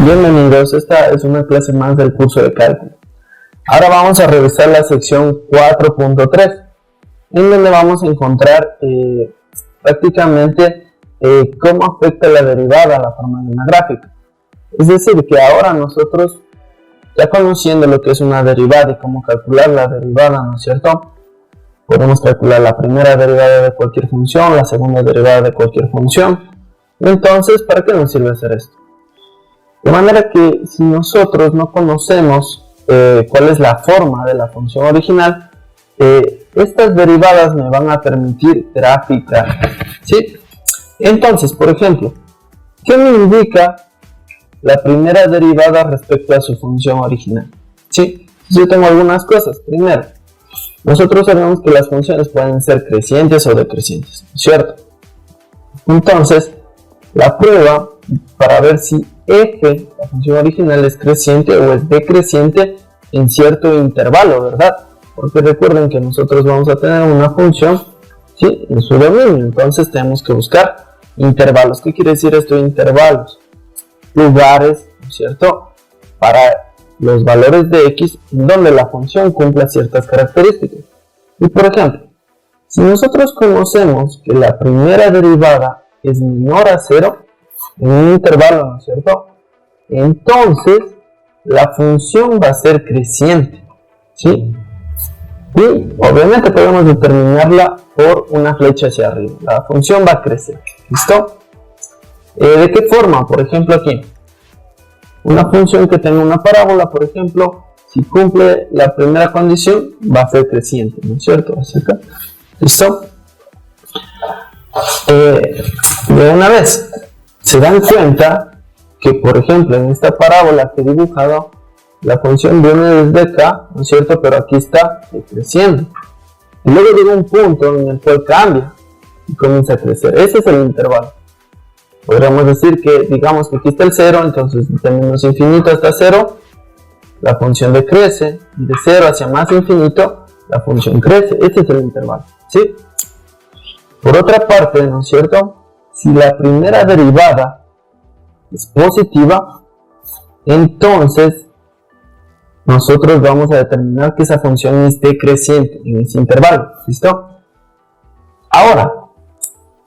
Bienvenidos, esta es una clase más del curso de cálculo. Ahora vamos a revisar la sección 4.3, en donde vamos a encontrar prácticamente cómo afecta la derivada a la forma de una gráfica. Es decir, que ahora nosotros, ya conociendo lo que es una derivada y cómo calcular la derivada, ¿no es cierto? Podemos calcular la primera derivada de cualquier función, la segunda derivada de cualquier función. Entonces, ¿para qué nos sirve hacer esto? De manera que si nosotros no conocemos cuál es la forma de la función original, estas derivadas me van a permitir graficar, ¿sí? Entonces, por ejemplo, ¿qué me indica la primera derivada respecto a su función original? ¿Sí? Yo tengo algunas cosas. Primero, nosotros sabemos que las funciones pueden ser crecientes o decrecientes, ¿no es cierto? Entonces, la prueba para ver si f, la función original, es creciente o es decreciente en cierto intervalo, ¿verdad? Porque recuerden que nosotros vamos a tener una función, ¿sí?, en su dominio, entonces tenemos que buscar intervalos. ¿Qué quiere decir esto de intervalos? Lugares, ¿no es cierto?, para los valores de x en donde la función cumpla ciertas características. Y por ejemplo, si nosotros conocemos que la primera derivada es menor a 0 en un intervalo, ¿no es cierto?, entonces la función va a ser creciente, ¿sí? Y obviamente podemos determinarla por una flecha hacia arriba. La función va a crecer, ¿listo? ¿De qué forma? Por ejemplo, aquí una función que tenga una parábola, por ejemplo, si cumple la primera condición va a ser creciente, ¿no es cierto? Así acá. ¿Listo? De una vez se dan cuenta que, por ejemplo, en esta parábola que he dibujado, la función viene desde acá, ¿no es cierto?, pero aquí está decreciendo. Y luego llega un punto en el cual cambia y comienza a crecer. Ese es el intervalo. Podríamos decir que, digamos que aquí está el 0, entonces de menos infinito hasta 0, la función decrece, y de 0 hacia más infinito, la función crece. Ese es el intervalo, ¿sí? Por otra parte, ¿no es cierto?, si la primera derivada es positiva, entonces nosotros vamos a determinar que esa función es decreciente en ese intervalo, ¿listo? Ahora,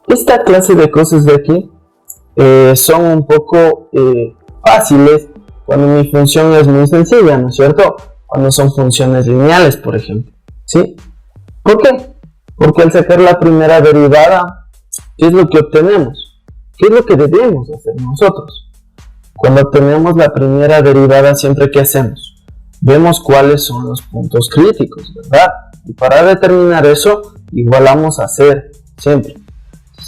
esta clase de cosas de aquí son un poco fáciles cuando mi función es muy sencilla, ¿no es cierto? Cuando son funciones lineales, por ejemplo, ¿sí? ¿Por qué? Porque al sacar la primera derivada, ¿qué es lo que obtenemos? ¿Qué es lo que debemos hacer nosotros? Cuando obtenemos la primera derivada, siempre ¿qué hacemos? Vemos cuáles son los puntos críticos, ¿verdad? Y para determinar eso, igualamos a 0, siempre.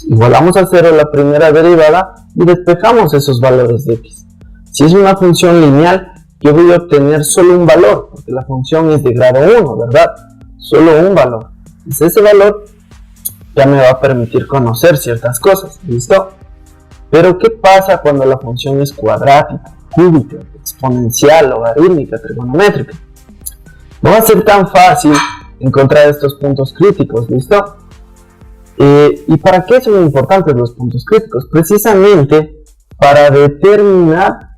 Igualamos a 0 la primera derivada y despejamos esos valores de x. Si es una función lineal, yo voy a obtener solo un valor, porque la función es de grado 1, ¿verdad? Solo un valor. Entonces ese valor ya me va a permitir conocer ciertas cosas, ¿listo? Pero ¿qué pasa cuando la función es cuadrática, cúbica, exponencial, logarítmica, trigonométrica? No va a ser tan fácil encontrar estos puntos críticos, ¿listo? ¿Y para qué son importantes los puntos críticos? Precisamente para determinar,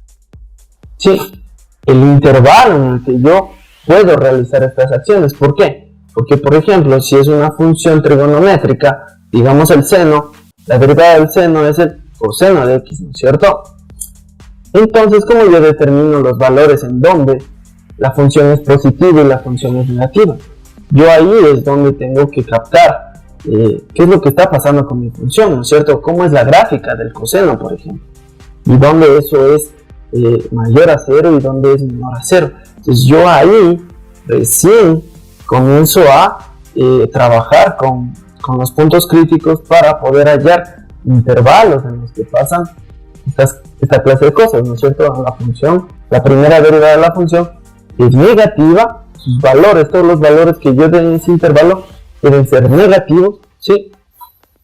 ¿sí?, el intervalo en el que yo puedo realizar estas acciones. ¿Por qué? Porque, por ejemplo, si es una función trigonométrica, digamos el seno, la derivada del seno es el coseno de x, ¿no es cierto? Entonces, ¿cómo yo determino los valores en donde la función es positiva y la función es negativa? Yo ahí es donde tengo que captar qué es lo que está pasando con mi función, ¿no es cierto? ¿Cómo es la gráfica del coseno, por ejemplo? Y dónde eso es mayor a 0 y dónde es menor a 0. Entonces yo ahí recién comienzo a trabajar con los puntos críticos para poder hallar intervalos en los que pasan esta clase de cosas, ¿no es cierto? La función, la primera derivada de la función es negativa, sus valores, todos los valores que yo dé en ese intervalo deben ser negativos, ¿sí?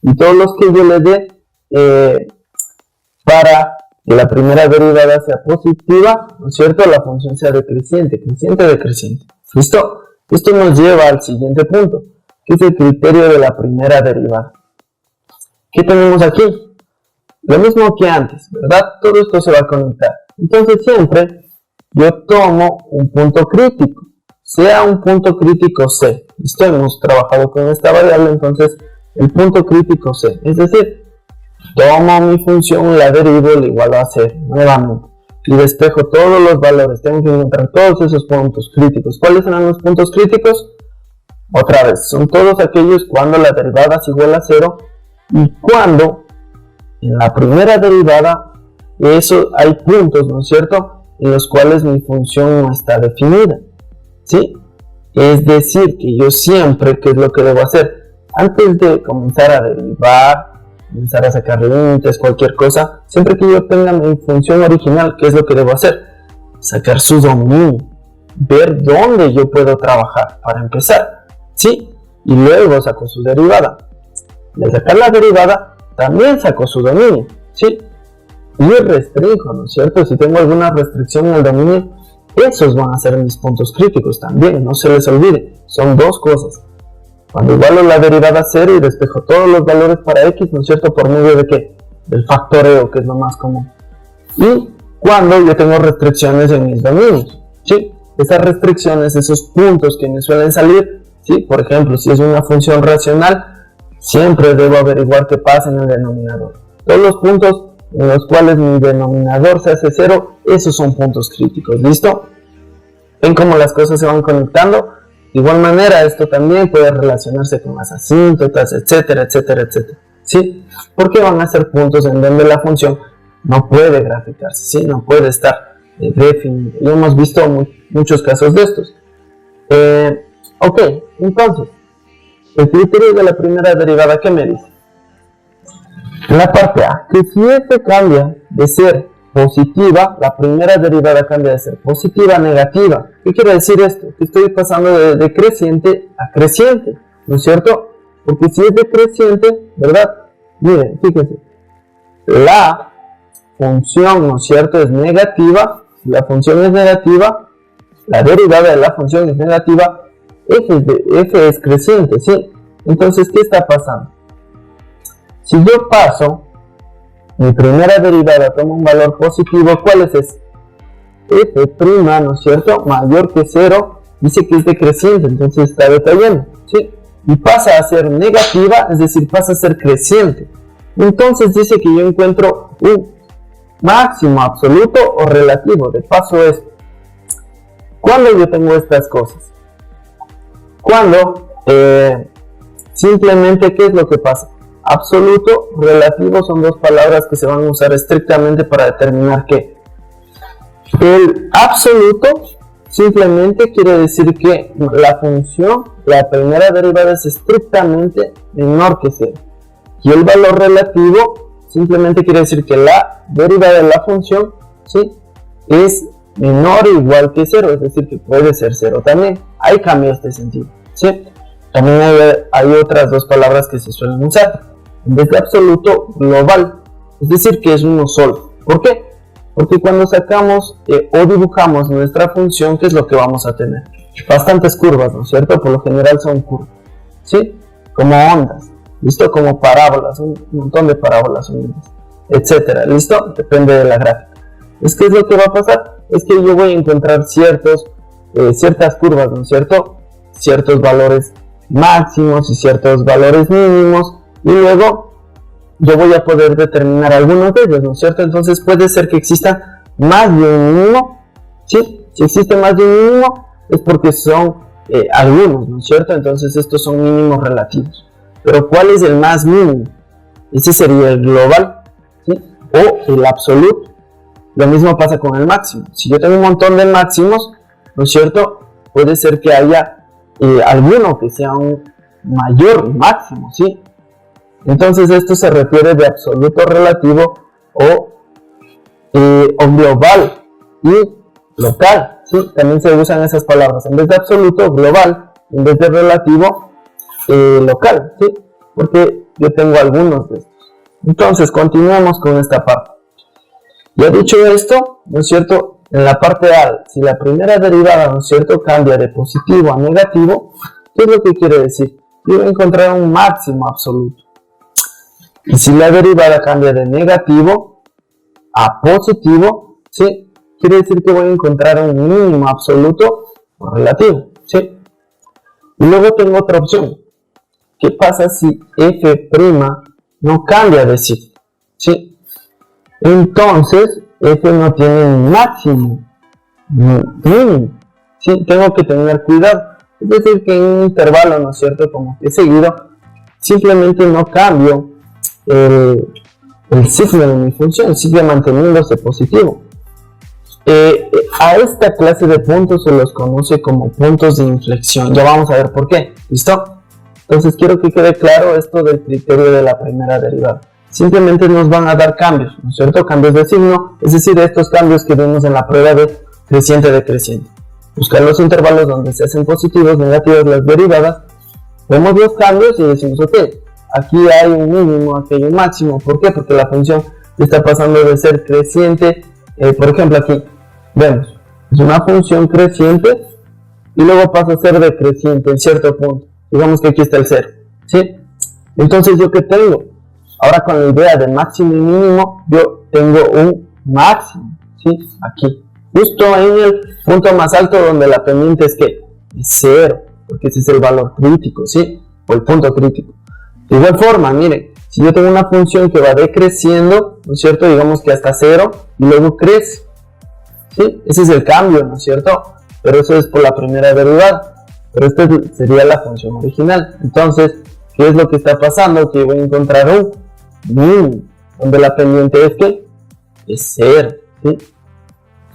Y todos los que yo le dé para que la primera derivada sea positiva, ¿no es cierto?, la función sea decreciente, creciente, decreciente. ¿Listo? Esto nos lleva al siguiente punto, que es el criterio de la primera derivada. ¿Qué tenemos aquí? Lo mismo que antes, ¿verdad? Todo esto se va a conectar. Entonces siempre yo tomo un punto crítico, sea un punto crítico C. Listo, hemos trabajado con esta variable, entonces el punto crítico C, es decir, tomo mi función, la derivo, la igualo a C nuevamente y despejo todos los valores. Tengo que encontrar todos esos puntos críticos. ¿Cuáles serán los puntos críticos? Otra vez, son todos aquellos cuando la derivada es igual a 0 y cuando en la primera derivada hay puntos, ¿no es cierto?, en los cuales mi función no está definida, ¿sí? Es decir, que yo siempre, ¿qué es lo que debo hacer? Antes de comenzar a derivar, comenzar a sacar límites, cualquier cosa, siempre que yo tenga mi función original, ¿qué es lo que debo hacer? Sacar su dominio, ver dónde yo puedo trabajar para empezar, ¿sí? Y luego saco su derivada. Y al sacar la derivada, también saco su dominio, ¿sí? Y restringo, ¿no es cierto? Si tengo alguna restricción en el dominio, esos van a ser mis puntos críticos también, no se les olvide, son dos cosas. Cuando igualo la derivada a 0 y despejo todos los valores para x, ¿no es cierto? ¿Por medio de qué? Del factoreo, que es lo más común. Y cuando yo tengo restricciones en mis dominios, ¿sí? Esas restricciones, esos puntos que me suelen salir, ¿sí? Por ejemplo, si es una función racional, siempre debo averiguar qué pasa en el denominador. Todos los puntos en los cuales mi denominador se hace 0, esos son puntos críticos, ¿listo? ¿Ven cómo las cosas se van conectando? De igual manera, esto también puede relacionarse con las asíntotas, etcétera, etcétera, etcétera, ¿sí? Porque van a ser puntos en donde la función no puede graficarse, ¿sí? No puede estar definida. Y hemos visto muchos casos de estos. Ok, entonces, el criterio de la primera derivada, ¿qué me dice? En la parte A, que si f cambia de ser positiva, la primera derivada cambia de ser positiva a negativa. ¿Qué quiere decir esto? Que estoy pasando de decreciente a creciente, ¿no es cierto? Porque si es decreciente, ¿verdad? Miren, fíjense, la función, ¿no es cierto?, es negativa. Si la función es negativa, la derivada de la función es negativa, f es creciente, ¿sí? Entonces, ¿qué está pasando? Si yo paso mi primera derivada, tomo un valor positivo, ¿cuál es ese? F', ¿no es cierto?, mayor que 0, dice que es decreciente, entonces está decayendo, ¿sí? Y pasa a ser negativa, es decir, pasa a ser creciente. Entonces dice que yo encuentro un máximo absoluto o relativo. De paso esto, ¿cuándo yo tengo estas cosas? Cuando simplemente, ¿qué es lo que pasa? Absoluto, relativo son dos palabras que se van a usar estrictamente para determinar que el absoluto simplemente quiere decir que la función, la primera derivada es estrictamente menor que 0. Y el valor relativo simplemente quiere decir que la derivada de la función, ¿sí?, es menor o igual que 0, es decir, que puede ser 0 también. Ahí cambia este sentido, ¿sí? También hay otras dos palabras que se suelen usar. En vez de absoluto, global, es decir, que es uno solo. ¿Por qué? Porque cuando sacamos o dibujamos nuestra función, ¿qué es lo que vamos a tener? Bastantes curvas, ¿no es cierto? Por lo general son curvas, ¿sí? Como ondas, ¿listo? Como parábolas, un montón de parábolas unidas, etcétera, ¿listo? Depende de la gráfica. ¿Qué es lo que va a pasar? Es que yo voy a encontrar ciertas curvas, ¿no es cierto? Ciertos valores máximos y ciertos valores mínimos, y luego yo voy a poder determinar algunos de ellos, ¿no es cierto? Entonces puede ser que exista más de un mínimo, ¿sí? Si existe más de un mínimo es porque son algunos, ¿no es cierto? Entonces estos son mínimos relativos. Pero ¿cuál es el más mínimo? Ese sería el global, ¿sí? O el absoluto. Lo mismo pasa con el máximo. Si yo tengo un montón de máximos, ¿no es cierto? Puede ser que haya alguno que sea un mayor máximo, ¿sí? Entonces esto se refiere de absoluto relativo o global y local, ¿sí? También se usan esas palabras. En vez de absoluto, global. En vez de relativo, local, ¿sí? Porque yo tengo algunos de estos. Entonces continuamos con esta parte. Ya dicho esto, ¿no es cierto? En la parte A, si la primera derivada, ¿no es cierto?, cambia de positivo a negativo, ¿qué es lo que quiere decir? Yo voy a encontrar un máximo absoluto. Y si la derivada cambia de negativo a positivo, ¿sí?, quiere decir que voy a encontrar un mínimo absoluto o relativo, ¿sí? Y luego tengo otra opción. ¿Qué pasa si f' no cambia de signo? ¿Sí? Entonces, f no tiene ni máximo ni mínimo. ¿Sí? Tengo que tener cuidado. Es decir, que en un intervalo, ¿no es cierto?, como que seguido, simplemente no cambio el signo de mi función, sigue manteniéndose positivo. A esta clase de puntos se los conoce como puntos de inflexión. Ya vamos a ver por qué. ¿Listo? Entonces quiero que quede claro esto del criterio de la primera derivada. Simplemente nos van a dar cambios, ¿no es cierto? Cambios de signo, es decir, estos cambios que vimos en la prueba de creciente decreciente. Buscar los intervalos donde se hacen positivos, negativos las derivadas. Vemos los cambios y decimos, ok, aquí hay un mínimo, aquí hay un máximo. ¿Por qué? Porque la función está pasando de ser creciente. Por ejemplo, aquí vemos, es una función creciente y luego pasa a ser decreciente en cierto punto. Digamos que aquí está el 0, ¿sí? Entonces, ¿yo qué tengo? Ahora con la idea de máximo y mínimo, yo tengo un máximo, ¿sí? Aquí, justo en el punto más alto donde la pendiente es ¿qué? Es 0, porque ese es el valor crítico, ¿sí? O el punto crítico. De igual forma, miren, si yo tengo una función que va decreciendo, ¿no es cierto? Digamos que hasta 0 y luego crece, ¿sí? Ese es el cambio, ¿no es cierto? Pero eso es por la primera derivada. Pero esta sería la función original. Entonces, ¿qué es lo que está pasando? Que voy a encontrar un mínimo, donde la pendiente es ¿qué? Es 0, ¿sí?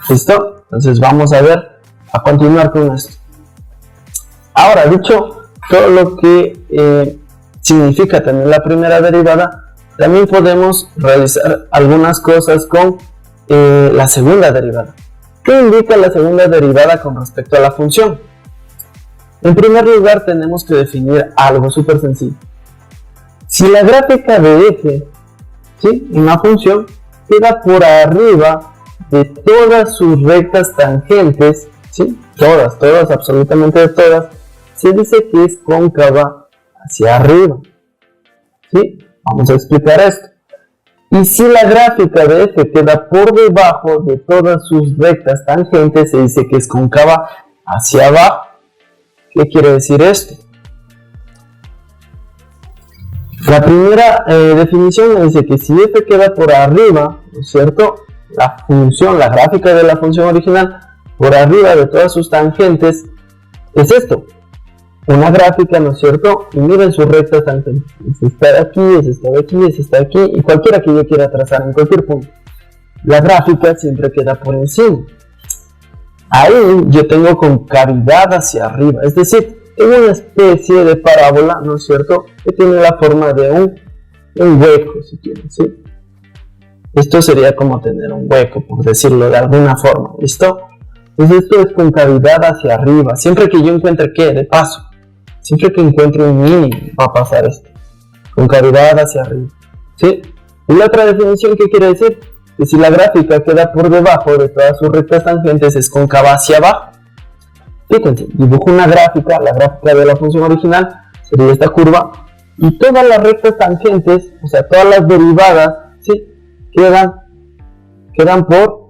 ¿Listo? Entonces vamos a ver, a continuar con esto. Ahora, dicho todo lo que significa tener la primera derivada, también podemos realizar algunas cosas con la segunda derivada. ¿Qué indica la segunda derivada con respecto a la función? En primer lugar, tenemos que definir algo súper sencillo. Si la gráfica de f, ¿sí?, en la función queda por arriba de todas sus rectas tangentes, ¿sí?, todas, absolutamente todas, se dice que es cóncava hacia arriba, ¿sí? Vamos a explicar esto. Y si la gráfica de f queda por debajo de todas sus rectas tangentes, se dice que es cóncava hacia abajo. ¿Qué quiere decir esto? La primera definición me dice que si f queda por arriba, ¿no es cierto?, la función, la gráfica de la función original, por arriba de todas sus tangentes, es esto, una gráfica, ¿no es cierto? Y miren sus rectas tangentes, es esta de aquí, es esta de aquí, es esta de aquí, y cualquiera que yo quiera trazar en cualquier punto. La gráfica siempre queda por encima. Ahí yo tengo concavidad hacia arriba, es decir, tengo una especie de parábola, ¿no es cierto?, que tiene la forma de un hueco, si quieren, ¿sí? Esto sería como tener un hueco, por decirlo de alguna forma, ¿listo? Entonces esto es concavidad hacia arriba, siempre que yo encuentre, ¿qué? De paso, siempre que encuentre un mínimo va a pasar esto, concavidad hacia arriba, ¿sí? Y la otra definición, ¿qué quiere decir? Que si la gráfica queda por debajo de todas sus rectas tangentes es cóncava hacia abajo. Fíjense, dibujo una gráfica, la gráfica de la función original sería esta curva, y todas las rectas tangentes, o sea, todas las derivadas, ¿sí?, quedan por,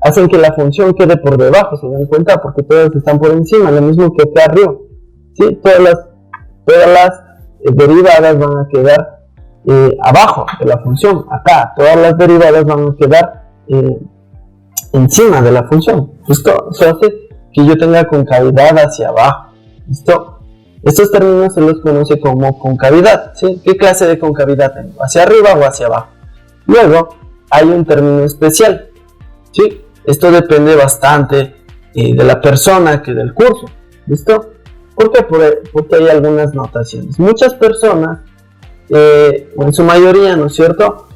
hacen que la función quede por debajo, se dan cuenta, porque todas están por encima, lo mismo que acá arriba, ¿sí? Todas las derivadas van a quedar abajo de la función, acá, todas las derivadas van a quedar encima de la función. ¿Listo? Eso hace que yo tenga concavidad hacia abajo. ¿Listo? Estos términos se los conoce como concavidad, ¿sí? ¿Qué clase de concavidad tengo? ¿Hacia arriba o hacia abajo? Luego, hay un término especial, ¿sí? Esto depende bastante de la persona que del curso. ¿Listo? ¿Por qué? Porque hay algunas notaciones. Muchas personas, en su mayoría, ¿no es cierto?,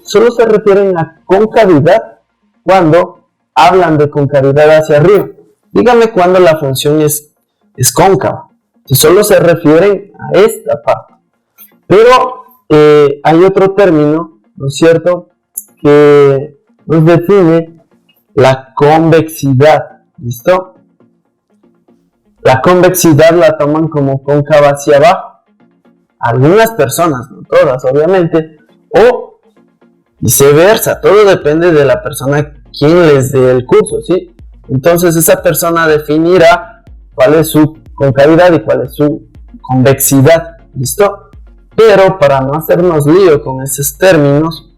solo se refieren a concavidad cuando hablan de concavidad hacia arriba. Dígame cuando la función es cóncava. Solo se refieren a esta parte. Pero hay otro término, ¿no es cierto?, que nos define la convexidad. ¿Listo? La convexidad la toman como cóncava hacia abajo. Algunas personas, no todas obviamente, o viceversa, todo depende de la persona quien les dé el curso, ¿sí? Entonces esa persona definirá cuál es su concavidad y cuál es su convexidad, ¿listo? Pero para no hacernos lío con esos términos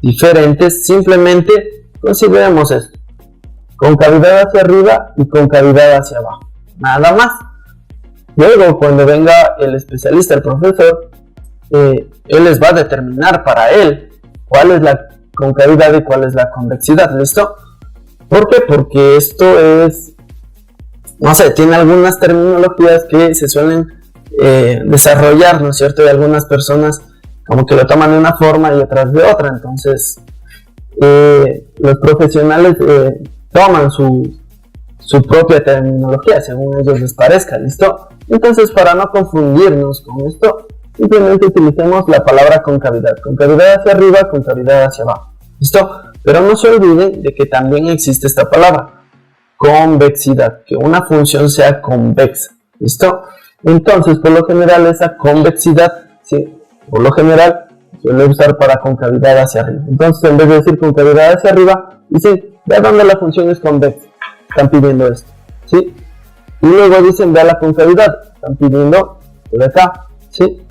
diferentes, simplemente consideremos esto: concavidad hacia arriba y concavidad hacia abajo, nada más. Luego, cuando venga el especialista, el profesor, él les va a determinar para él cuál es la concavidad y cuál es la convexidad, ¿listo? ¿Por qué? Porque esto es, no sé, tiene algunas terminologías que se suelen desarrollar, ¿no es cierto? Y algunas personas como que lo toman de una forma y otras de otra. Entonces, los profesionales toman su propia terminología según ellos les parezca, ¿listo? Entonces, para no confundirnos con esto, simplemente utilicemos la palabra concavidad. Concavidad hacia arriba, concavidad hacia abajo, ¿listo? Pero no se olviden de que también existe esta palabra, convexidad, que una función sea convexa, ¿listo? Entonces, por lo general, esa convexidad, ¿sí? Por lo general, suele usar para concavidad hacia arriba. Entonces, en vez de decir concavidad hacia arriba, dicen, vea dónde la función es convexa. Están pidiendo esto, ¿sí? Y luego dicen, vea la concavidad. Están pidiendo de acá, ¿sí?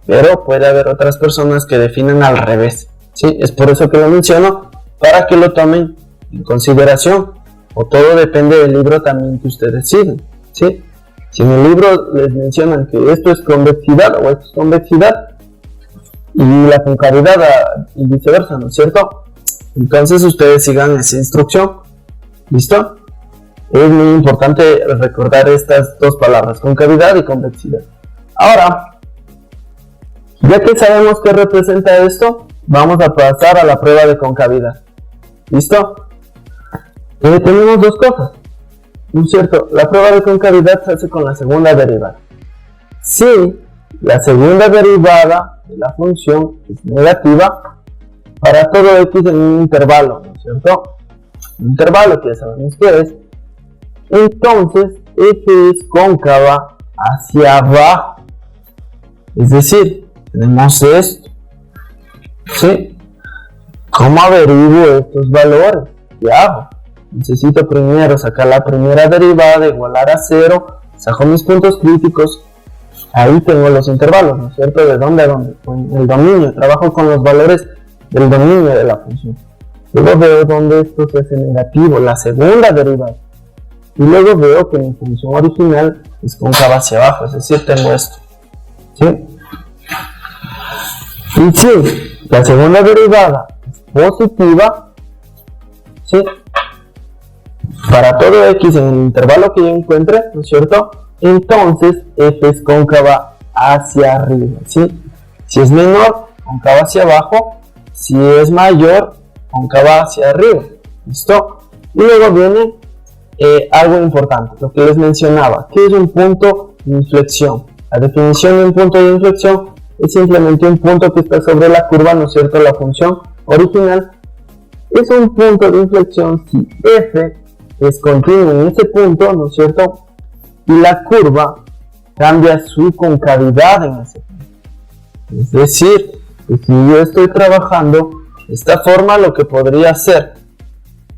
Pero puede haber otras personas que definen al revés, ¿sí? Es por eso que lo menciono, para que lo tomen en consideración. O todo depende del libro también que ustedes siguen, ¿sí? Si en el libro les mencionan que esto es convexidad o esto es convexidad y la concavidad y viceversa, ¿no es cierto? Entonces ustedes sigan esa instrucción, ¿listo? Es muy importante recordar estas dos palabras, concavidad y convexidad. Ahora, ya que sabemos qué representa esto, vamos a pasar a la prueba de concavidad, ¿listo? Tenemos dos cosas, ¿no es cierto? La prueba de concavidad se hace con la segunda derivada. Si la segunda derivada de la función es negativa para todo x en un intervalo, ¿no es cierto? Un intervalo que ya sabemos qué es. Entonces f es cóncava hacia abajo. Es decir, tenemos esto, ¿sí? ¿Cómo averiguo estos valores? ¿Qué hago? Necesito primero sacar la primera derivada, igualar a 0, saco mis puntos críticos, ahí tengo los intervalos, ¿no es cierto? ¿De dónde a dónde? Con el dominio, trabajo con los valores del dominio de la función. Luego veo dónde esto se hace negativo, la segunda derivada. Y luego veo que mi función original es cóncava hacia abajo, es decir, tengo esto, ¿sí? Y si la segunda derivada es positiva, ¿sí? Para todo x en el intervalo que yo encuentre, ¿no es cierto? Entonces f es cóncava hacia arriba, ¿sí? Si es menor, cóncava hacia abajo. Si es mayor, cóncava hacia arriba, ¿listo? Y luego viene algo importante, lo que les mencionaba, que es un punto de inflexión. La definición de un punto de inflexión es simplemente un punto que está sobre la curva, ¿no es cierto? La función original es un punto de inflexión si f es continuo en ese punto, ¿no es cierto? Y la curva cambia su concavidad en ese punto. Es decir, que si yo estoy trabajando de esta forma, lo que podría ser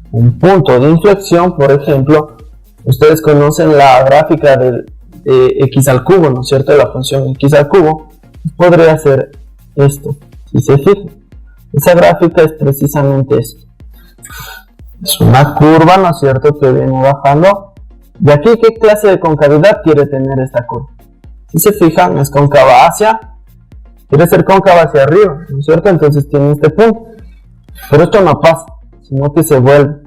un punto de inflexión, por ejemplo, ustedes conocen la gráfica de x al cubo, ¿no es cierto? La función x al cubo podría ser esto, si se fijan. Esa gráfica es precisamente esto. Es una curva, ¿no es cierto?, que viene bajando. ¿De aquí qué clase de concavidad quiere tener esta curva? Si se fijan, es cóncava quiere ser cóncava hacia arriba, ¿no es cierto? Entonces tiene este punto. Pero esto no pasa, sino que se vuelve.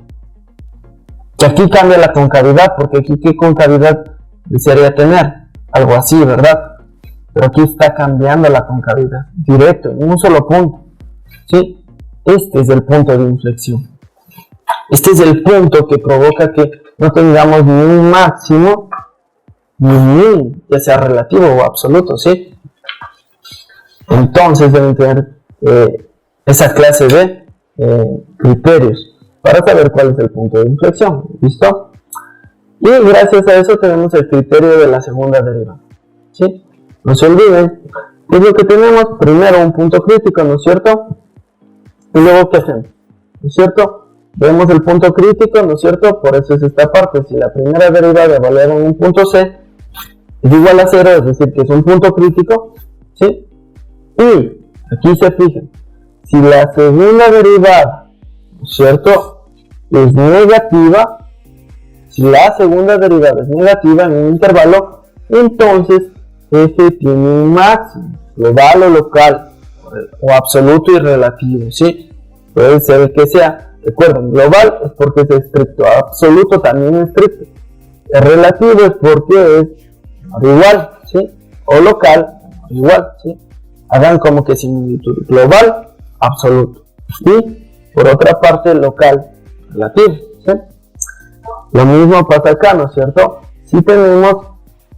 Y aquí cambia la concavidad, porque aquí ¿qué concavidad desearía tener? Algo así, ¿verdad? Pero aquí está cambiando la concavidad, directo, en un solo punto, ¿sí? Este es el punto de inflexión. Este es el punto que provoca que no tengamos ni un máximo ni un mínimo, ya sea relativo o absoluto, ¿sí? Entonces deben tener esa clase de criterios para saber cuál es el punto de inflexión, ¿listo? Y gracias a eso tenemos el criterio de la segunda derivada, ¿sí? No se olviden, es lo que tenemos, primero un punto crítico, ¿no es cierto? Y luego, ¿qué hacemos? ¿No es cierto? Vemos el punto crítico, ¿no es cierto? Por eso es esta parte. Si la primera derivada evaluada en un punto C es igual a 0, es decir, que es un punto crítico, ¿sí? Y aquí se fijan, si la segunda derivada, ¿no es cierto?, es negativa, si la segunda derivada es negativa en un intervalo, entonces f tiene un máximo, global o local, o absoluto y relativo, ¿sí? Puede ser el que sea. Recuerden, global es porque es estricto, absoluto también es estricto. El relativo es porque es igual, ¿sí? O local, igual, ¿sí? Hagan como que similitud. Global, absoluto. Y por otra parte, local, relativo, ¿sí? Lo mismo pasa acá, ¿no es cierto? Si tenemos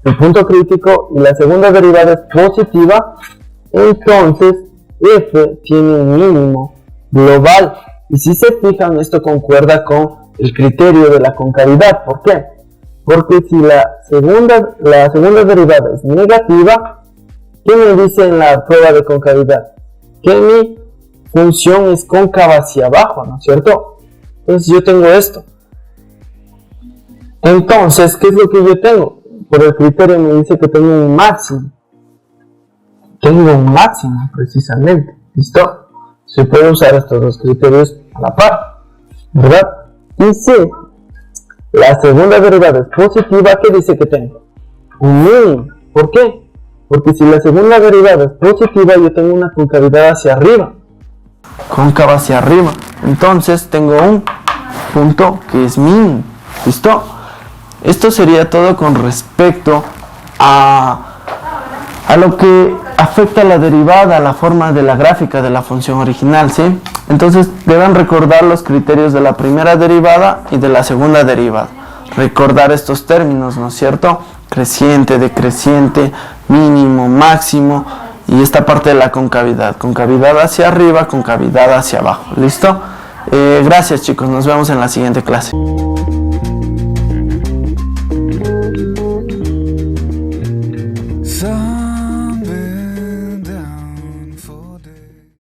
el punto crítico y la segunda derivada es positiva, entonces f tiene un mínimo global. Y si se fijan, esto concuerda con el criterio de la concavidad. ¿Por qué? Porque si la segunda derivada es negativa, ¿qué me dice en la prueba de concavidad? Que mi función es cóncava hacia abajo, ¿no es cierto? Entonces yo tengo esto. Entonces, ¿qué es lo que yo tengo? Por el criterio me dice que tengo un máximo. Tengo un máximo, precisamente. ¿Listo? Se puede usar estos dos criterios a la par, ¿verdad? Y si la segunda derivada es positiva, ¿qué dice que tengo? Un mínimo. ¿Por qué? Porque si la segunda derivada es positiva, yo tengo una concavidad hacia arriba. Cóncava hacia arriba. Entonces tengo un punto que es mínimo. ¿Listo? Esto sería todo con respecto a lo que afecta a la derivada, a la forma de la gráfica de la función original, ¿sí? Entonces deben recordar los criterios de la primera derivada y de la segunda derivada. Recordar estos términos, ¿no es cierto? Creciente, decreciente, mínimo, máximo y esta parte de la concavidad. Concavidad hacia arriba, concavidad hacia abajo. ¿Listo? Gracias chicos, nos vemos en la siguiente clase.